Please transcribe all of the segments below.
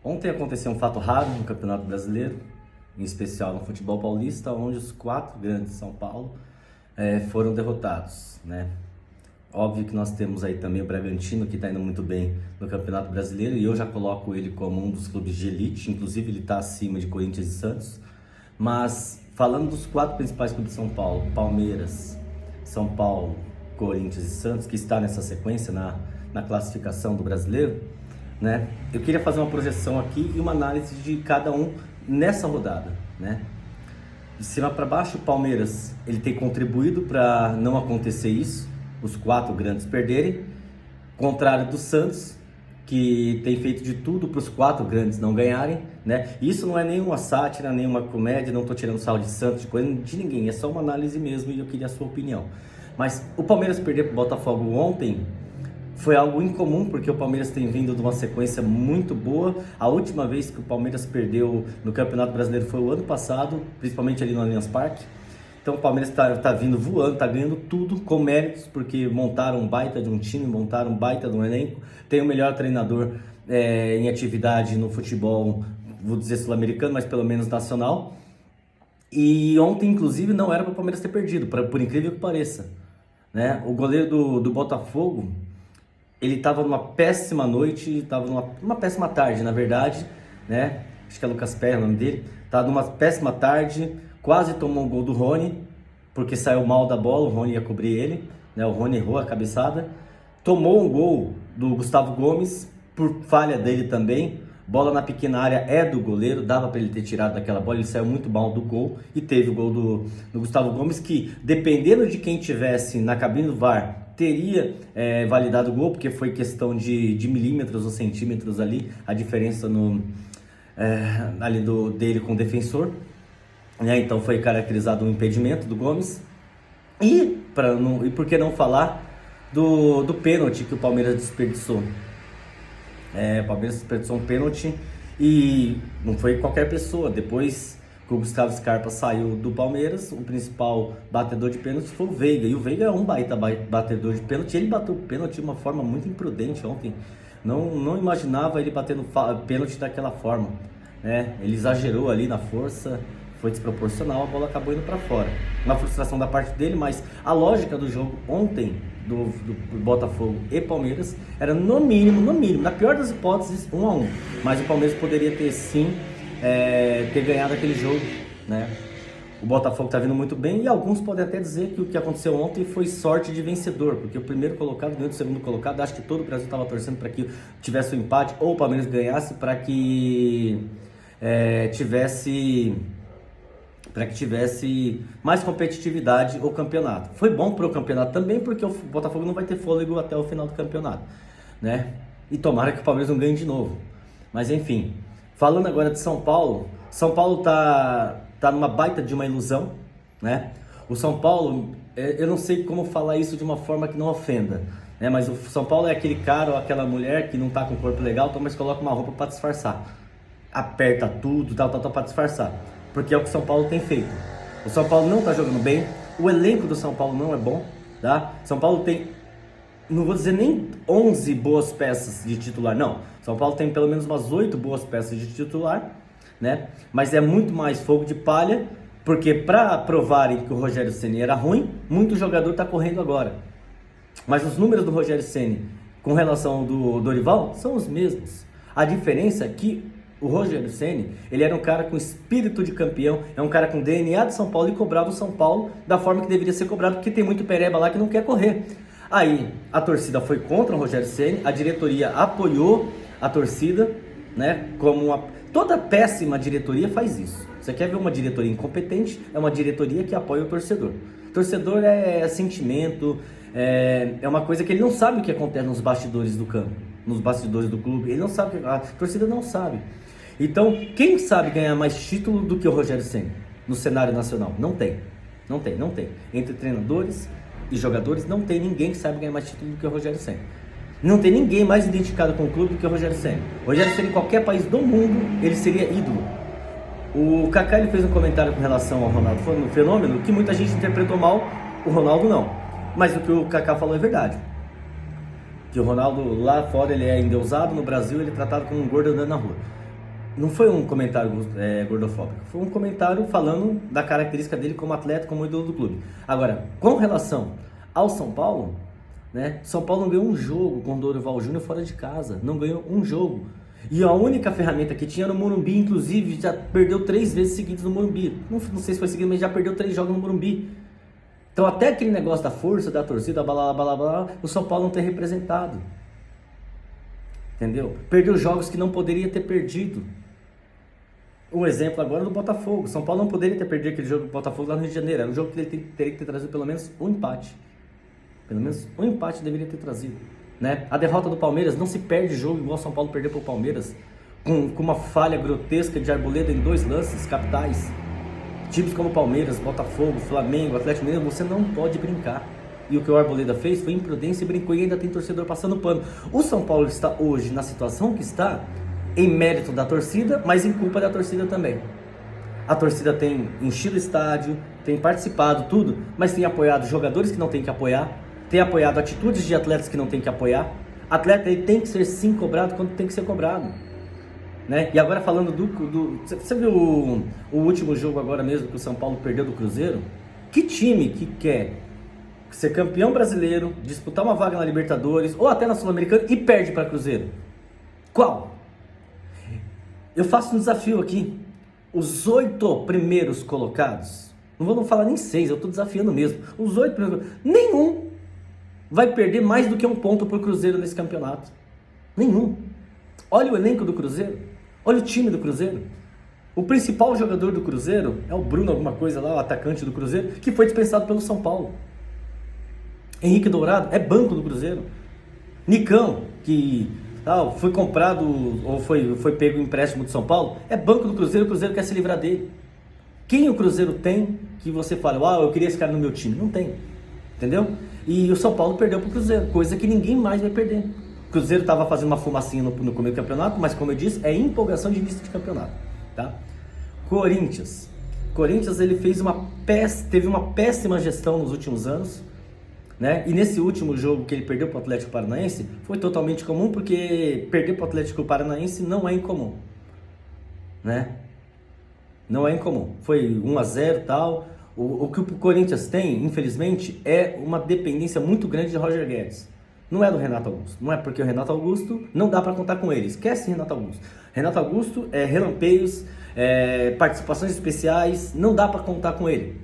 Ontem aconteceu um fato raro no Campeonato Brasileiro, em especial no futebol paulista, onde os 4 grandes de São Paulo foram derrotados, né? Óbvio que nós temos aí também o Bragantino, que está indo muito bem no Campeonato Brasileiro, e eu já coloco ele como um dos clubes de elite, inclusive ele está acima de Corinthians e Santos. Mas falando dos 4 principais clubes de São Paulo, Palmeiras, São Paulo, Corinthians e Santos, que está nessa sequência na classificação do Brasileiro, né? Eu queria fazer uma projeção aqui e uma análise de cada um nessa rodada, né? De cima para baixo, o Palmeiras ele tem contribuído para não acontecer isso, os 4 grandes perderem, contrário do Santos, que tem feito de tudo para os 4 grandes não ganharem, né? Isso não é nenhuma sátira, nenhuma comédia, não estou tirando sarro de Santos, de coisa de ninguém, é só uma análise mesmo e eu queria a sua opinião. Mas o Palmeiras perder para o Botafogo ontem foi algo incomum, porque o Palmeiras tem vindo de uma sequência muito boa. A última vez que o Palmeiras perdeu no Campeonato Brasileiro foi o ano passado, principalmente ali no Allianz Parque. Então o Palmeiras tá vindo voando, tá ganhando tudo com méritos, porque montaram um baita de um time, montaram um baita de um elenco, tem o melhor treinador em atividade no futebol, vou dizer sul-americano, mas pelo menos nacional. E ontem, inclusive, não era para o Palmeiras ter perdido, por incrível que pareça, né? O goleiro do Botafogo, ele estava numa péssima noite, estava numa péssima tarde, na verdade, né? Acho que é Lucas Perry o nome dele. Estava numa péssima tarde, quase tomou um gol do Rony, porque saiu mal da bola, o Rony ia cobrir ele, né? O Rony errou a cabeçada. Tomou um gol do Gustavo Gomes, por falha dele também. Bola na pequena área é do goleiro, dava para ele ter tirado daquela bola, ele saiu muito mal do gol. E teve o gol do Gustavo Gomes, que dependendo de quem tivesse na cabine do VAR, teria validado o gol, porque foi questão de milímetros ou centímetros ali, a diferença ali dele com o defensor, né? Então foi caracterizado um impedimento do Gomes. E por que não falar do pênalti que o Palmeiras desperdiçou? O Palmeiras desperdiçou um pênalti e não foi qualquer pessoa. Depois que o Gustavo Scarpa saiu do Palmeiras, o principal batedor de pênalti foi o Veiga. E o Veiga é um baita batedor de pênalti. Ele bateu o pênalti de uma forma muito imprudente ontem. Não imaginava ele batendo pênalti daquela forma, né? Ele exagerou ali na força, foi desproporcional, a bola acabou indo para fora. Uma frustração da parte dele, mas a lógica do jogo ontem do Botafogo e Palmeiras era no mínimo, na pior das hipóteses, 1-1. Mas o Palmeiras poderia ter sim ter ganhado aquele jogo, né? O Botafogo está vindo muito bem e alguns podem até dizer que o que aconteceu ontem foi sorte de vencedor, porque o primeiro colocado ganhou do segundo colocado. Acho que todo o Brasil estava torcendo para que tivesse um empate ou o Palmeiras ganhasse para que tivesse mais competitividade o campeonato. Foi bom para o campeonato também, porque o Botafogo não vai ter fôlego até o final do campeonato, né? E tomara que o Palmeiras não ganhe de novo. Mas enfim, falando agora de São Paulo tá numa baita de uma ilusão, né? O São Paulo, eu não sei como falar isso de uma forma que não ofenda, né? Mas o São Paulo é aquele cara ou aquela mulher que não tá com o corpo legal, então mas coloca uma roupa para disfarçar. Aperta tudo, tal, para disfarçar. Porque é o que o São Paulo tem feito. O São Paulo não tá jogando bem, o elenco do São Paulo não é bom, tá? São Paulo tem, não vou dizer nem 11 boas peças de titular, não. São Paulo tem pelo menos umas 8 boas peças de titular, né? Mas é muito mais fogo de palha, porque para provarem que o Rogério Ceni era ruim, muito jogador tá correndo agora. Mas os números do Rogério Ceni com relação ao do Dorival são os mesmos. A diferença é que o Rogério Ceni, ele era um cara com espírito de campeão, é um cara com DNA de São Paulo e cobrava o São Paulo da forma que deveria ser cobrado, porque tem muito pereba lá que não quer correr. Aí a torcida foi contra o Rogério Ceni, a diretoria apoiou a torcida, né? Toda péssima diretoria faz isso. Você quer ver uma diretoria incompetente? É uma diretoria que apoia o torcedor. O torcedor é sentimento, é uma coisa que ele não sabe o que acontece nos bastidores do campo, nos bastidores do clube. Ele não sabe, a torcida não sabe. Então, quem sabe ganhar mais título do que o Rogério Ceni no cenário nacional? Não tem. Entre treinadores e jogadores, não tem ninguém que sabe ganhar mais título do que o Rogério Ceni. Não tem ninguém mais identificado com o clube do que o Rogério Ceni. O Rogério Ceni, em qualquer país do mundo, ele seria ídolo. O Kaká ele fez um comentário com relação ao Ronaldo Fenômeno, que muita gente interpretou mal, o Ronaldo não. Mas o que o Kaká falou é verdade. Que o Ronaldo lá fora ele é endeusado, no Brasil ele é tratado como um gordo andando na rua. Não foi um comentário gordofóbico, foi um comentário falando da característica dele como atleta, como ídolo do clube. Agora, com relação ao São Paulo, né? São Paulo não ganhou um jogo com o Dorival Júnior fora de casa, não ganhou um jogo. E a única ferramenta que tinha no Morumbi, inclusive, já perdeu 3 vezes seguidas no Morumbi. Não sei se foi seguido, mas já perdeu 3 jogos no Morumbi. Então até aquele negócio da força, da torcida, blá, blá, blá, blá, o São Paulo não tem representado. Entendeu? Perdeu jogos que não poderia ter perdido. O exemplo agora do Botafogo. São Paulo não poderia ter perdido aquele jogo do Botafogo lá no Rio de Janeiro. Era um jogo que ele teria que ter trazido pelo menos um empate. Pelo menos um empate deveria ter trazido. Né? A derrota do Palmeiras, não se perde jogo igual o São Paulo perdeu para o Palmeiras. Com uma falha grotesca de Arboleda em 2 lances capitais. Times como Palmeiras, Botafogo, Flamengo, Atlético Mineiro, você não pode brincar. E o que o Arboleda fez foi imprudência e brincou, e ainda tem torcedor passando pano. O São Paulo está hoje na situação que está, em mérito da torcida, mas em culpa da torcida também. A torcida tem enchido o estádio, tem participado, tudo, mas tem apoiado jogadores que não tem que apoiar, tem apoiado atitudes de atletas que não tem que apoiar. Atleta, ele tem que ser sim cobrado quando tem que ser cobrado. Né? E agora falando você viu o último jogo agora mesmo que o São Paulo perdeu do Cruzeiro? Que time que quer ser campeão brasileiro, disputar uma vaga na Libertadores ou até na Sul-Americana e perde para Cruzeiro? Qual? Eu faço um desafio aqui. Os 8 primeiros colocados, não vou falar nem 6, eu estou desafiando mesmo. Os 8 primeiros, nenhum vai perder mais do que 1 ponto para o Cruzeiro nesse campeonato. Nenhum. Olha o elenco do Cruzeiro. Olha o time do Cruzeiro. O principal jogador do Cruzeiro é o Bruno alguma coisa lá, o atacante do Cruzeiro, que foi dispensado pelo São Paulo. Henrique Dourado é banco do Cruzeiro. Nicão, que foi comprado ou foi pego em empréstimo de São Paulo, é banco do Cruzeiro, o Cruzeiro quer se livrar dele. Quem o Cruzeiro tem que você fala, eu queria esse cara no meu time? Não tem. Entendeu? E o São Paulo perdeu para o Cruzeiro, coisa que ninguém mais vai perder. O Cruzeiro estava fazendo uma fumacinha no começo do campeonato, mas como eu disse, é empolgação de início de campeonato. Tá? Corinthians, ele teve uma péssima gestão nos últimos anos, né? E nesse último jogo que ele perdeu para o Atlético Paranaense, foi totalmente comum, porque perder para o Atlético Paranaense não é incomum, né? Não é incomum, foi 1-0 e tal. O que o Corinthians tem, infelizmente, é uma dependência muito grande de Roger Guedes. Não é do Renato Augusto. Não é porque o Renato Augusto não dá para contar com ele. Esquece Renato Augusto. Renato Augusto é relampeios, participações especiais, não dá para contar com ele.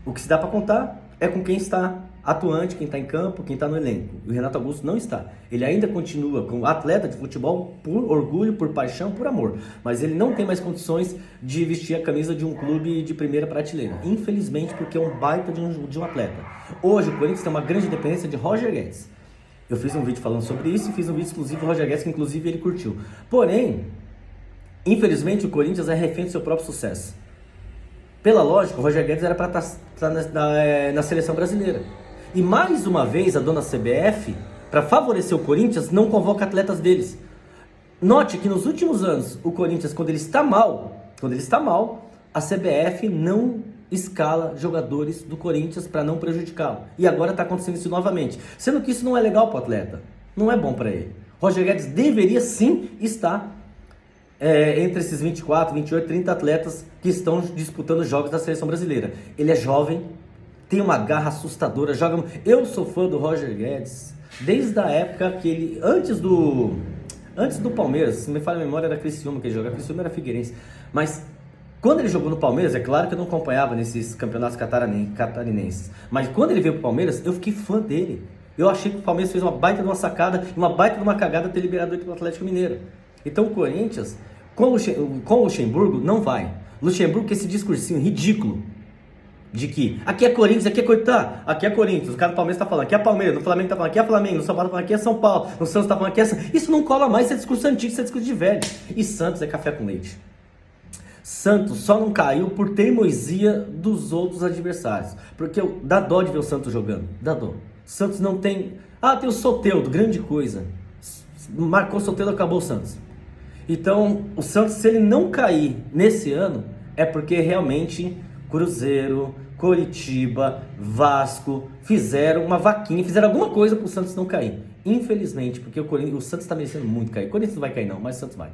O que se dá para contar é com quem está atuante, quem está em campo, quem está no elenco. O Renato Augusto não está. Ele ainda continua como atleta de futebol por orgulho, por paixão, por amor. Mas ele não tem mais condições de vestir a camisa de um clube de primeira prateleira. Infelizmente, porque é um baita de um atleta. Hoje o Corinthians tem uma grande dependência de Roger Guedes. Eu fiz um vídeo falando sobre isso e fiz um vídeo exclusivo do Roger Guedes, que inclusive ele curtiu. Porém, infelizmente o Corinthians é refém do seu próprio sucesso. Pela lógica, o Roger Guedes era para estar na seleção brasileira. E mais uma vez a dona CBF, para favorecer o Corinthians, não convoca atletas deles. Note que nos últimos anos, o Corinthians, quando ele está mal, a CBF não escala jogadores do Corinthians para não prejudicá-lo. E agora está acontecendo isso novamente. Sendo que isso não é legal para o atleta. Não é bom para ele. Roger Guedes deveria sim estar entre esses 24, 28, 30 atletas que estão disputando jogos da seleção brasileira. Ele é jovem, tem uma garra assustadora, joga... Eu sou fã do Roger Guedes desde a época que ele... Antes do Palmeiras, se me falha a memória, era Criciúma que ele jogava. Criciúma era Figueirense. Mas quando ele jogou no Palmeiras, é claro que eu não acompanhava nesses campeonatos catarinenses. Mas quando ele veio pro Palmeiras, eu fiquei fã dele. Eu achei que o Palmeiras fez uma baita de uma sacada e uma baita de uma cagada ter liberado ele pro Atlético Mineiro. Então o Corinthians, com o Luxemburgo, não vai. Luxemburgo com esse discursinho ridículo de que aqui é Corinthians, aqui é Corinthians, aqui é Corinthians. O cara do Palmeiras tá falando, aqui é Palmeiras, no Flamengo tá falando, aqui é Flamengo, no São Paulo tá falando, aqui é São Paulo, no Santos tá falando, aqui é... Isso não cola mais, isso é discurso antigo, isso é discurso de velho. E Santos é café com leite. Santos só não caiu por teimosia dos outros adversários. Porque dá dó de ver o Santos jogando, dá dó. Santos não tem... tem o Soteldo, grande coisa. Marcou o Soteldo, acabou o Santos. Então, o Santos, se ele não cair nesse ano, é porque realmente Cruzeiro, Coritiba, Vasco fizeram uma vaquinha, fizeram alguma coisa para o Santos não cair. Infelizmente, porque o Santos está merecendo muito cair. O Corinthians não vai cair não, mas o Santos vai.